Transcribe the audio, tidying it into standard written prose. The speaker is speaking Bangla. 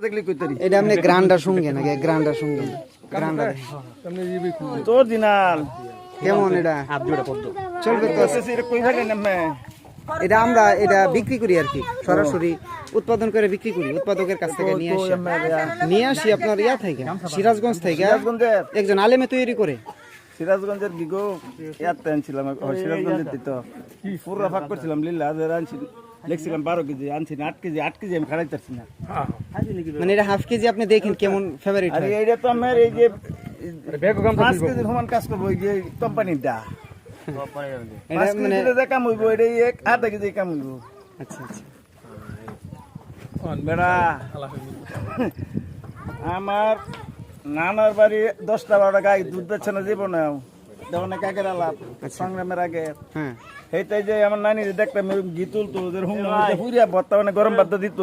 দেখলি কইতারি এটা আপনি গ্রান্ডার সঙ্গে নাকি গ্রান্ডার সঙ্গে গ্রান্ডার তো অরিজিনাল কেমন এটা চলবে তো এটা কই থাকে না মে এটা আমরা এটা বিক্রি করি আর কি সরাসরি উৎপাদন করে বিক্রি করি উৎপাদকের কাছ থেকে নিয়ে আসি আপনার ইয়া থেকে সিরাজগঞ্জ থেকে সিরাজগঞ্জের একজন আলেমে তৈরি করে সিরাজগঞ্জের বিগো ইয়াতে আনছিলাম সিরাজগঞ্জের দিত পুরো ভাগ করছিলাম লিল্লা আনছি লিখছিলাম 12 কেজি আনছি না 8 কেজি আমি খাড়াইতেছি না মানে এটা হাফ কেজি আপনি দেখেন কেমন ফেভারিট আরে এইটা তো আমার এই যে 5 কেজি সমান কাজ করবো এই যে কোম্পানির দা এটা মানে এটা কাম হইব এটা এক আধা কেজি কাম হইব আচ্ছা আচ্ছা বেড়া আমার নানার বাড়ি 10টা-12টা গাই দুধ বেছে না জীবন যেমন কাকের আলাপ সংগ্রামের আগে হ্যাঁ সেইটাই যে আমার নানি দেখতাম গীতুল তো ওদের হুম পুরিয়া বর্তমানে গরম ভাত দিত